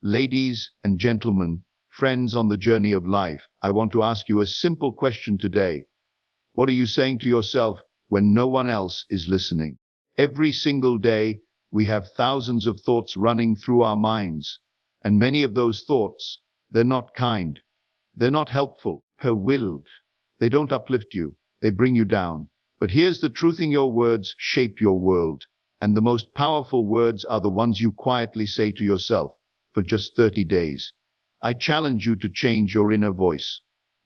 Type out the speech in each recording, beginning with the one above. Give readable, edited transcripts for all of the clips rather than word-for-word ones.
Ladies and gentlemen, friends on the journey of life, I want to ask you a simple question today. What are you saying to yourself when no one else is listening? Every single day, we have thousands of thoughts running through our minds, and many of those thoughts, they're not kind, they're not helpful, they're willed. They don't uplift you, they bring you down. But here's the truth: in your words shape your world, and the most powerful words are the ones you quietly say to yourself for just 30 days. I challenge you to change your inner voice,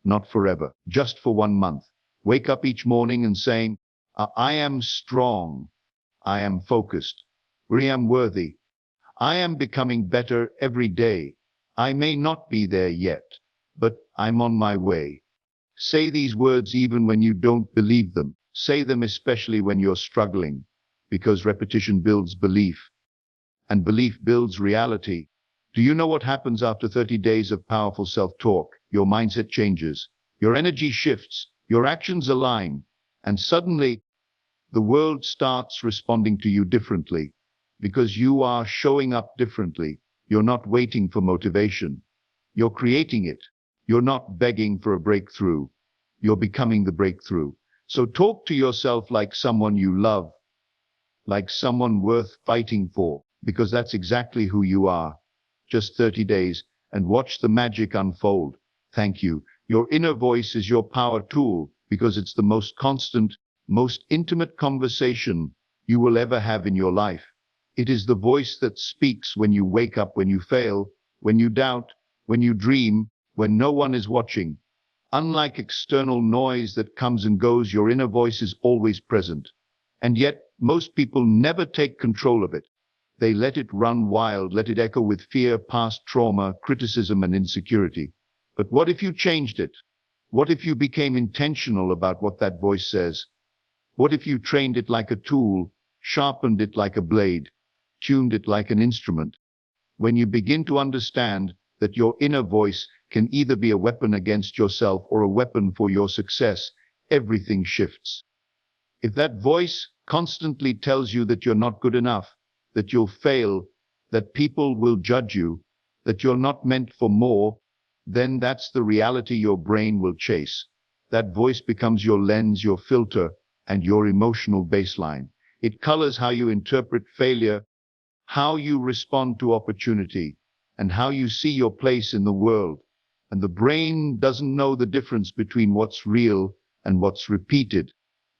not forever, just for 1 month. Wake up each morning and saying, I am strong, I am focused, I am worthy, I am becoming better every day. I may not be there yet, but I'm on my way. Say these words even when you don't believe them. Say them especially when you're struggling, because repetition builds belief, and belief builds reality. Do you know what happens after 30 days of powerful self-talk? Your mindset changes, your energy shifts, your actions align, and suddenly the world starts responding to you differently, because you are showing up differently. You're not waiting for motivation. You're creating it. You're not begging for a breakthrough. You're becoming the breakthrough. So talk to yourself like someone you love, like someone worth fighting for, because that's exactly who you are. Just 30 days, and watch the magic unfold. Thank you. Your inner voice is your power tool, because it's the most constant, most intimate conversation you will ever have in your life. It is the voice that speaks when you wake up, when you fail, when you doubt, when you dream, when no one is watching. Unlike external noise that comes and goes, your inner voice is always present. And yet, most people never take control of it. They let it run wild, let it echo with fear, past trauma, criticism, and insecurity. But what if you changed it? What if you became intentional about what that voice says? What if you trained it like a tool, sharpened it like a blade, tuned it like an instrument? When you begin to understand that your inner voice can either be a weapon against yourself or a weapon for your success, everything shifts. If that voice constantly tells you that you're not good enough, that you'll fail, that people will judge you, that you're not meant for more, then that's the reality your brain will chase. That voice becomes your lens, your filter, and your emotional baseline. It colors how you interpret failure, how you respond to opportunity, and how you see your place in the world. And the brain doesn't know the difference between what's real and what's repeated.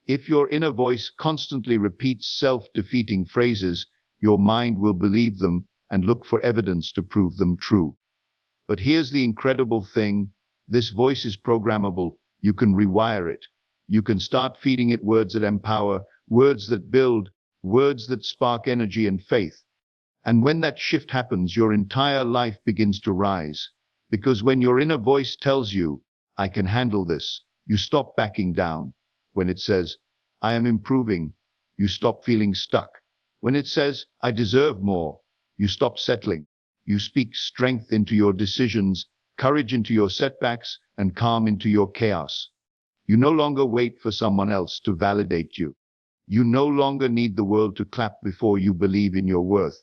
If your inner voice constantly repeats self-defeating phrases, your mind will believe them and look for evidence to prove them true. But here's the incredible thing: this voice is programmable. You can rewire it. You can start feeding it words that empower, words that build, words that spark energy and faith. And when that shift happens, your entire life begins to rise. Because when your inner voice tells you, I can handle this, you stop backing down. When it says, I am improving, you stop feeling stuck. When it says, I deserve more, you stop settling. You speak strength into your decisions, courage into your setbacks, and calm into your chaos. You no longer wait for someone else to validate you. You no longer need the world to clap before you believe in your worth.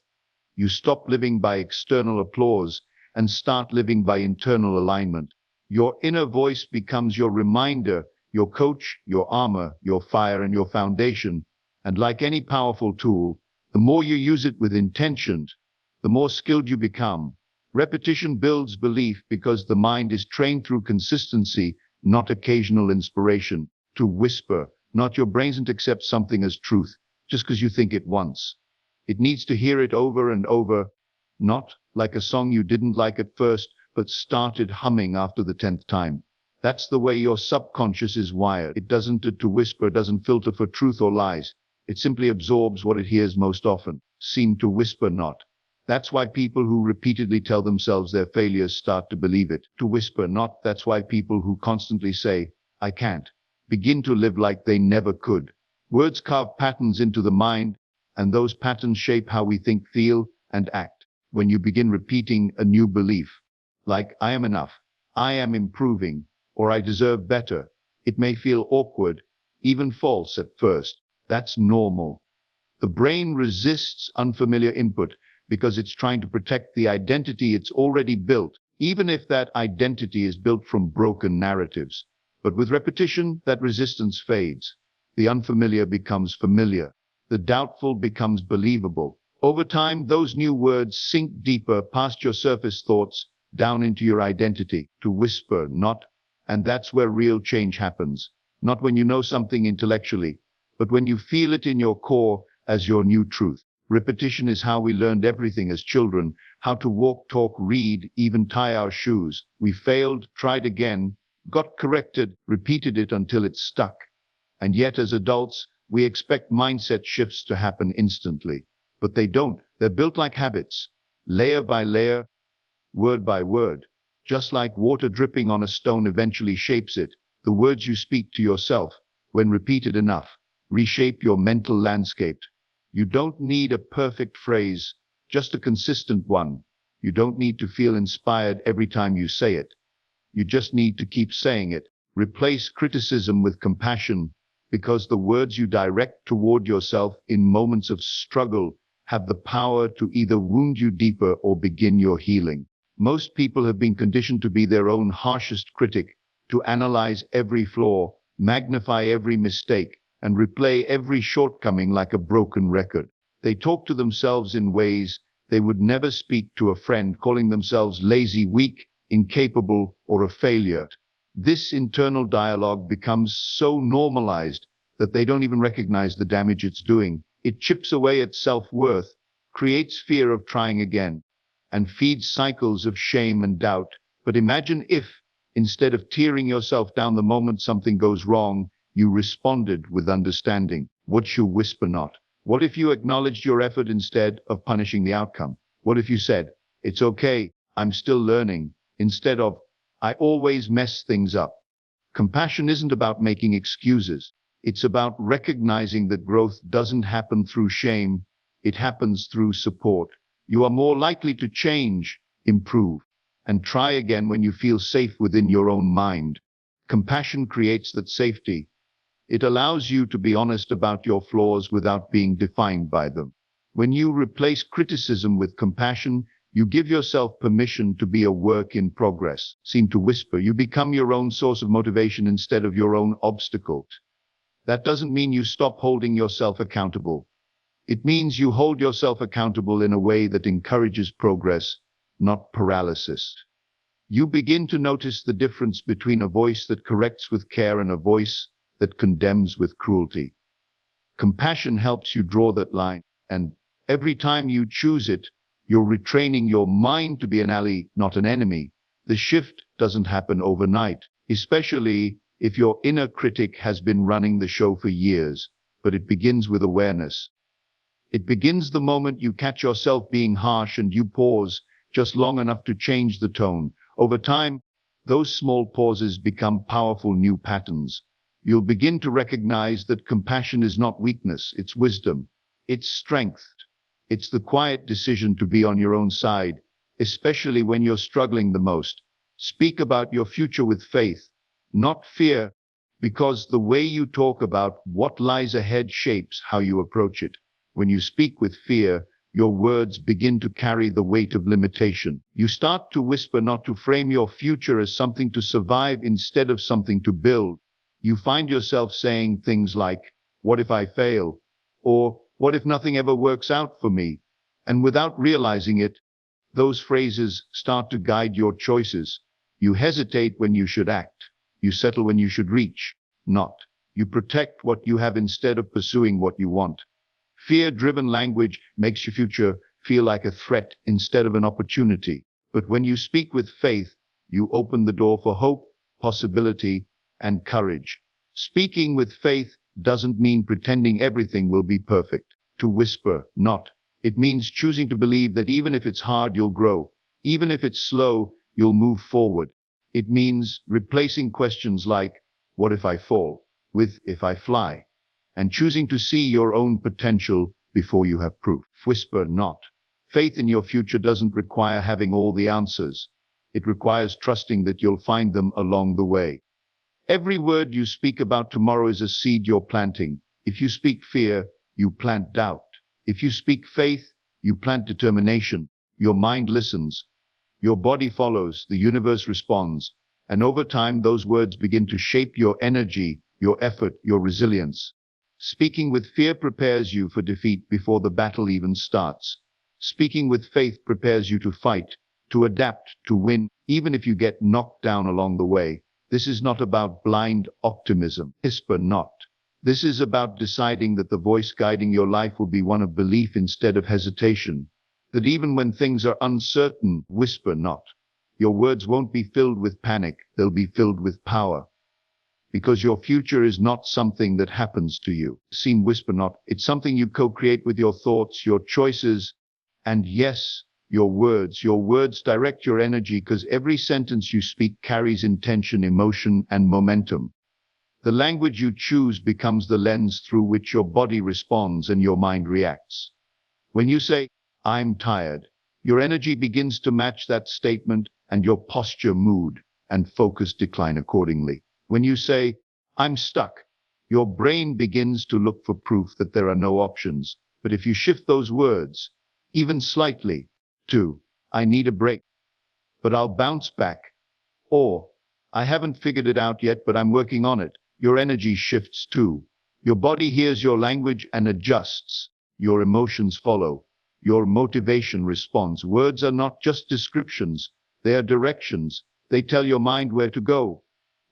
You stop living by external applause and start living by internal alignment. Your inner voice becomes your reminder, your coach, your armor, your fire, and your foundation. And like any powerful tool, the more you use it with intention, the more skilled you become. Repetition builds belief because the mind is trained through consistency, not occasional inspiration. To whisper, not your brain doesn't accept something as truth just because you think it once. It needs to hear it over and over, not like a song you didn't like at first, but started humming after the 10th time. That's the way your subconscious is wired. It doesn't to whisper, doesn't filter for truth or lies. It simply absorbs what it hears most often. Seem to whisper not. That's why people who repeatedly tell themselves their failures start to believe it. To whisper not. That's why people who constantly say, I can't, begin to live like they never could. Words carve patterns into the mind, and those patterns shape how we think, feel, and act. When you begin repeating a new belief, like I am enough, I am improving, or I deserve better, it may feel awkward, even false at first. That's normal. The brain resists unfamiliar input because it's trying to protect the identity it's already built, even if that identity is built from broken narratives. But with repetition, that resistance fades. The unfamiliar becomes familiar. The doubtful becomes believable. Over time, those new words sink deeper past your surface thoughts, down into your identity, to whisper, not. And that's where real change happens. Not when you know something intellectually, but when you feel it in your core as your new truth. Repetition is how we learned everything as children, how to walk, talk, read, even tie our shoes. We failed, tried again, got corrected, repeated it until it stuck. And yet as adults, we expect mindset shifts to happen instantly. But they don't. They're built like habits, layer by layer, word by word. Just like water dripping on a stone eventually shapes it, the words you speak to yourself, when repeated enough, reshape your mental landscape. You don't need a perfect phrase, just a consistent one. You don't need to feel inspired every time you say it. You just need to keep saying it. Replace criticism with compassion, because the words you direct toward yourself in moments of struggle have the power to either wound you deeper or begin your healing. Most people have been conditioned to be their own harshest critic, to analyze every flaw, magnify every mistake, and replay every shortcoming like a broken record. They talk to themselves in ways they would never speak to a friend, calling themselves lazy, weak, incapable, or a failure. This internal dialogue becomes so normalized that they don't even recognize the damage it's doing. It chips away at self-worth, creates fear of trying again, and feeds cycles of shame and doubt. But imagine if, instead of tearing yourself down the moment something goes wrong, you responded with understanding. What you whisper not? What if you acknowledged your effort instead of punishing the outcome? What if you said, "It's okay, I'm still learning," instead of, "I always mess things up"? Compassion isn't about making excuses. It's about recognizing that growth doesn't happen through shame. It happens through support. You are more likely to change, improve, and try again when you feel safe within your own mind. Compassion creates that safety. It allows you to be honest about your flaws without being defined by them. When you replace criticism with compassion, you give yourself permission to be a work in progress. Seem to whisper, you become your own source of motivation instead of your own obstacle. That doesn't mean you stop holding yourself accountable. It means you hold yourself accountable in a way that encourages progress, not paralysis. You begin to notice the difference between a voice that corrects with care and a voice that condemns with cruelty. Compassion helps you draw that line, and every time you choose it, you're retraining your mind to be an ally, not an enemy. The shift doesn't happen overnight, especially if your inner critic has been running the show for years, but it begins with awareness. It begins the moment you catch yourself being harsh and you pause just long enough to change the tone. Over time, those small pauses become powerful new patterns. You'll begin to recognize that compassion is not weakness, it's wisdom, it's strength. It's the quiet decision to be on your own side, especially when you're struggling the most. Speak about your future with faith, not fear, because the way you talk about what lies ahead shapes how you approach it. When you speak with fear, your words begin to carry the weight of limitation. You start to whisper, not to frame your future as something to survive instead of something to build. You find yourself saying things like, "What if I fail?" Or, "What if nothing ever works out for me?" And without realizing it, those phrases start to guide your choices. You hesitate when you should act. You settle when you should reach, not. You protect what you have instead of pursuing what you want. Fear-driven language makes your future feel like a threat instead of an opportunity. But when you speak with faith, you open the door for hope, possibility, and courage. Speaking with faith doesn't mean pretending everything will be perfect. To whisper, not. It means choosing to believe that even if it's hard, you'll grow. Even if it's slow, you'll move forward. It means replacing questions like, "What if I fall?" with "If I fly?" and choosing to see your own potential before you have proof. Whisper, not. Faith in your future doesn't require having all the answers. It requires trusting that you'll find them along the way. Every word you speak about tomorrow is a seed you're planting. If you speak fear, you plant doubt. If you speak faith, You plant determination. Your mind listens. Your body follows. The universe responds. And over time, those words begin to shape your energy, your effort, your resilience. Speaking with fear prepares you for defeat before the battle even starts. Speaking with faith prepares you to fight, to adapt, to win, even if you get knocked down along the way. This is not about blind optimism. Whisper not. This is about deciding that the voice guiding your life will be one of belief instead of hesitation. That even when things are uncertain, whisper not. Your words won't be filled with panic, they'll be filled with power. Because your future is not something that happens to you. Whisper not. It's something you co-create with your thoughts, your choices, and yes, your words. Your words direct your energy because every sentence you speak carries intention, emotion, and momentum. The language you choose becomes the lens through which your body responds and your mind reacts. When you say, "I'm tired," your energy begins to match that statement, and your posture, mood, and focus decline accordingly. When you say, "I'm stuck," your brain begins to look for proof that there are no options. But if you shift those words, even slightly, to, "I need a break, but I'll bounce back," or, "I haven't figured it out yet, but I'm working on it," your energy shifts too. Your body hears your language and adjusts. Your emotions follow. Your motivation responds. Words are not just descriptions, they are directions. They tell your mind where to go.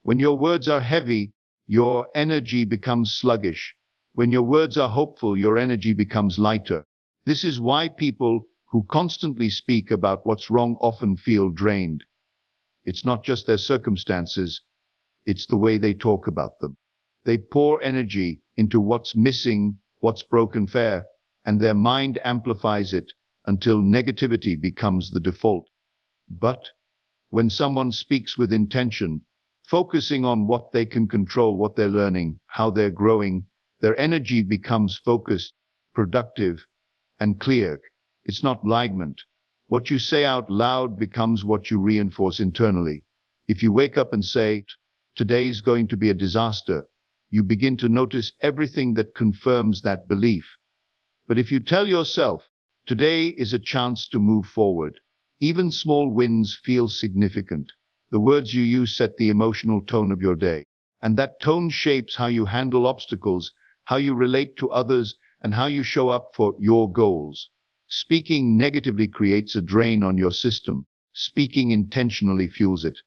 When your words are heavy, your energy becomes sluggish. When your words are hopeful, your energy becomes lighter. This is why people who constantly speak about what's wrong often feel drained. It's not just their circumstances, it's the way they talk about them. They pour energy into what's missing, what's broken, and their mind amplifies it until negativity becomes the default. But when someone speaks with intention, focusing on what they can control, what they're learning, how they're growing, their energy becomes focused, productive, and clear. It's not alignment. What you say out loud becomes what you reinforce internally. If you wake up and say, "Today's going to be a disaster," you begin to notice everything that confirms that belief. But if you tell yourself, "Today is a chance to move forward," even small wins feel significant. The words you use set the emotional tone of your day. And that tone shapes how you handle obstacles, how you relate to others, and how you show up for your goals. Speaking negatively creates a drain on your system. Speaking intentionally fuels it.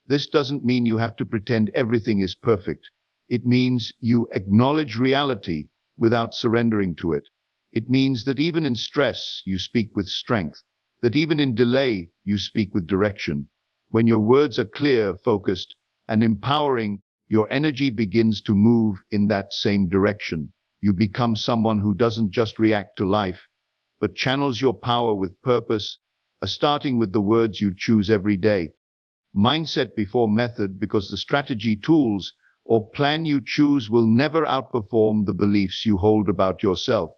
This doesn't mean you have to pretend everything is perfect. It means you acknowledge reality without surrendering to it. It means that even in stress, you speak with strength. That even in delay, you speak with direction. When your words are clear, focused, and empowering, your energy begins to move in that same direction. You become someone who doesn't just react to life, but channels your power with purpose, starting with the words you choose every day. Mindset before method, because the strategy, tools, or plan you choose will never outperform the beliefs you hold about yourself.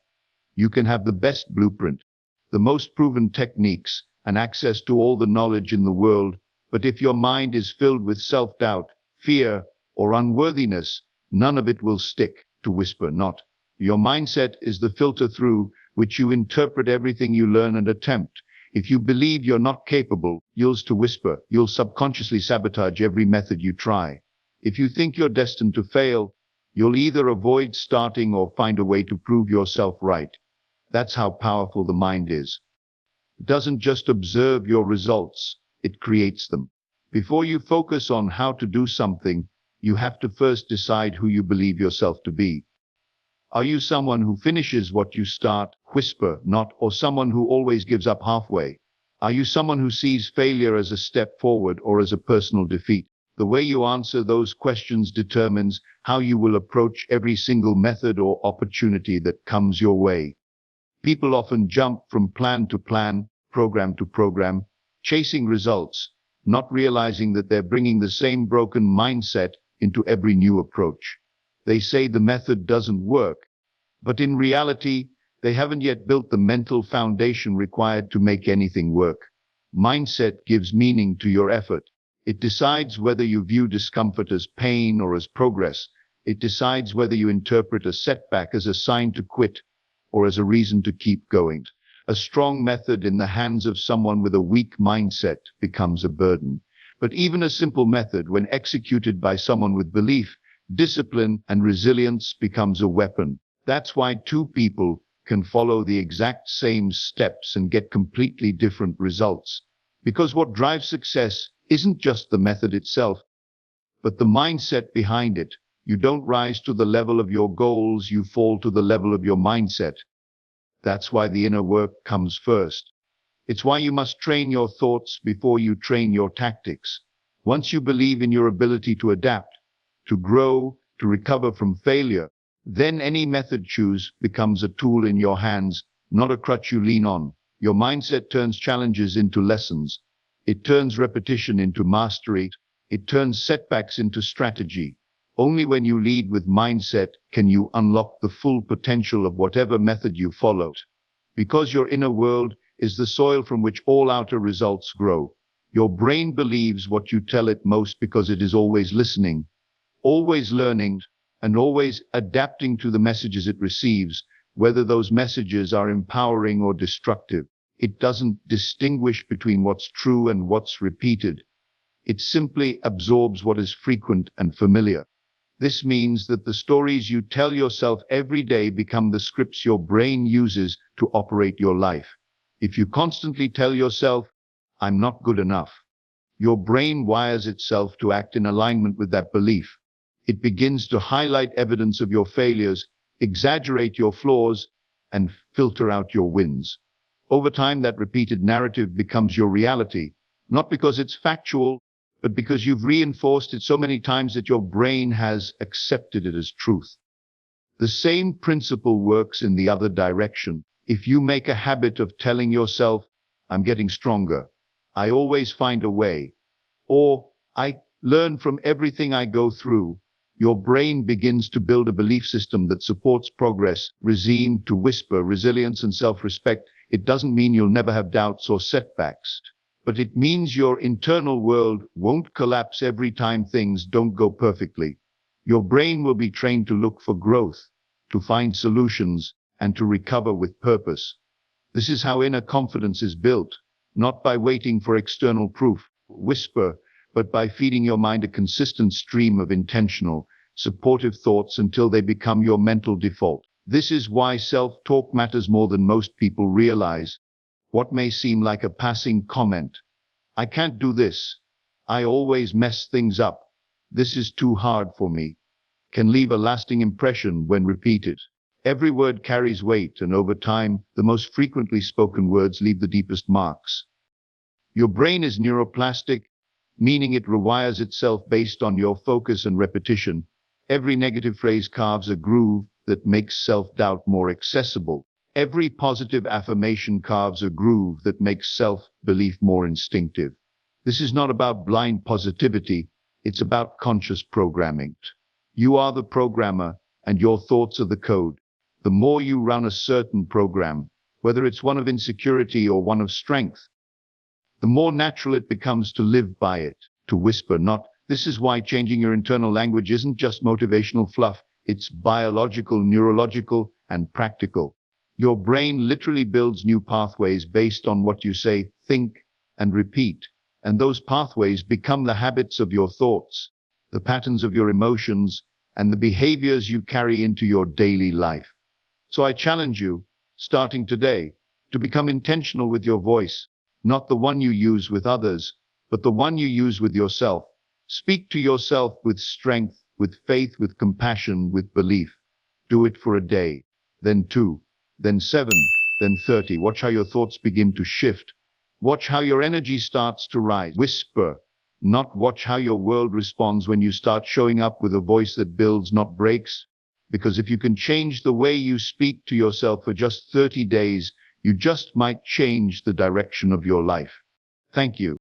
You can have the best blueprint, the most proven techniques, and access to all the knowledge in the world, but if your mind is filled with self-doubt, fear, or unworthiness, none of it will stick. To whisper not. Your mindset is the filter through which you interpret everything you learn and attempt. If you believe you're not capable, you'll whisper. You'll subconsciously sabotage every method you try. If you think you're destined to fail, you'll either avoid starting or find a way to prove yourself right. That's how powerful the mind is. It doesn't just observe your results, it creates them. Before you focus on how to do something, you have to first decide who you believe yourself to be. Are you someone who finishes what you start, whisper not, or someone who always gives up halfway? Are you someone who sees failure as a step forward or as a personal defeat? The way you answer those questions determines how you will approach every single method or opportunity that comes your way. People often jump from plan to plan, program to program, chasing results, not realizing that they're bringing the same broken mindset into every new approach. They say the method doesn't work, but in reality, they haven't yet built the mental foundation required to make anything work. Mindset gives meaning to your effort. It decides whether you view discomfort as pain or as progress. It decides whether you interpret a setback as a sign to quit or as a reason to keep going. A strong method in the hands of someone with a weak mindset becomes a burden. But even a simple method, when executed by someone with belief, discipline, and resilience, becomes a weapon. That's why two people can follow the exact same steps and get completely different results. Because what drives success isn't just the method itself, but the mindset behind it. You don't rise to the level of your goals, you fall to the level of your mindset. That's why the inner work comes first. It's why you must train your thoughts before you train your tactics. Once you believe in your ability to adapt, to grow, to recover from failure, then any method choose becomes a tool in your hands, not a crutch you lean on. Your mindset turns challenges into lessons. It turns repetition into mastery. It turns setbacks into strategy. Only when you lead with mindset can you unlock the full potential of whatever method you followed. Because your inner world is the soil from which all outer results grow. Your brain believes what you tell it most because it is always listening, always learning, and always adapting to the messages it receives, whether those messages are empowering or destructive. It doesn't distinguish between what's true and what's repeated. It simply absorbs what is frequent and familiar. This means that the stories you tell yourself every day become the scripts your brain uses to operate your life. If you constantly tell yourself, "I'm not good enough," your brain wires itself to act in alignment with that belief. It begins to highlight evidence of your failures, exaggerate your flaws, and filter out your wins. Over time, that repeated narrative becomes your reality, not because it's factual, but because you've reinforced it so many times that your brain has accepted it as truth. The same principle works in the other direction. If you make a habit of telling yourself, "I'm getting stronger," "I always find a way," or "I learn from everything I go through," your brain begins to build a belief system that supports progress. Resign to whisper resilience and self-respect. It doesn't mean you'll never have doubts or setbacks, but it means your internal world won't collapse every time things don't go perfectly. Your brain will be trained to look for growth, to find solutions, and to recover with purpose. This is how inner confidence is built, not by waiting for external proof, whisper, but by feeding your mind a consistent stream of intentional, supportive thoughts until they become your mental default. This is why self-talk matters more than most people realize. What may seem like a passing comment, "I can't do this," "I always mess things up," "This is too hard for me," can leave a lasting impression when repeated. Every word carries weight, and over time, the most frequently spoken words leave the deepest marks. Your brain is neuroplastic, meaning it rewires itself based on your focus and repetition. Every negative phrase carves a groove that makes self-doubt more accessible. Every positive affirmation carves a groove that makes self-belief more instinctive. This is not about blind positivity, it's about conscious programming. You are the programmer, and your thoughts are the code. The more you run a certain program, whether it's one of insecurity or one of strength, the more natural it becomes to live by it, to whisper not. This is why changing your internal language isn't just motivational fluff, it's biological, neurological, and practical. Your brain literally builds new pathways based on what you say, think, and repeat, and those pathways become the habits of your thoughts, the patterns of your emotions, and the behaviors you carry into your daily life. So I challenge you, starting today, to become intentional with your voice, not the one you use with others, but the one you use with yourself. Speak to yourself with strength, with faith, with compassion, with belief. Do it for a day, then 2, then 7, then 30. Watch how your thoughts begin to shift. Watch how your energy starts to rise. Whisper, not watch how your world responds when you start showing up with a voice that builds, not breaks. Because if you can change the way you speak to yourself for just 30 days, you just might change the direction of your life. Thank you.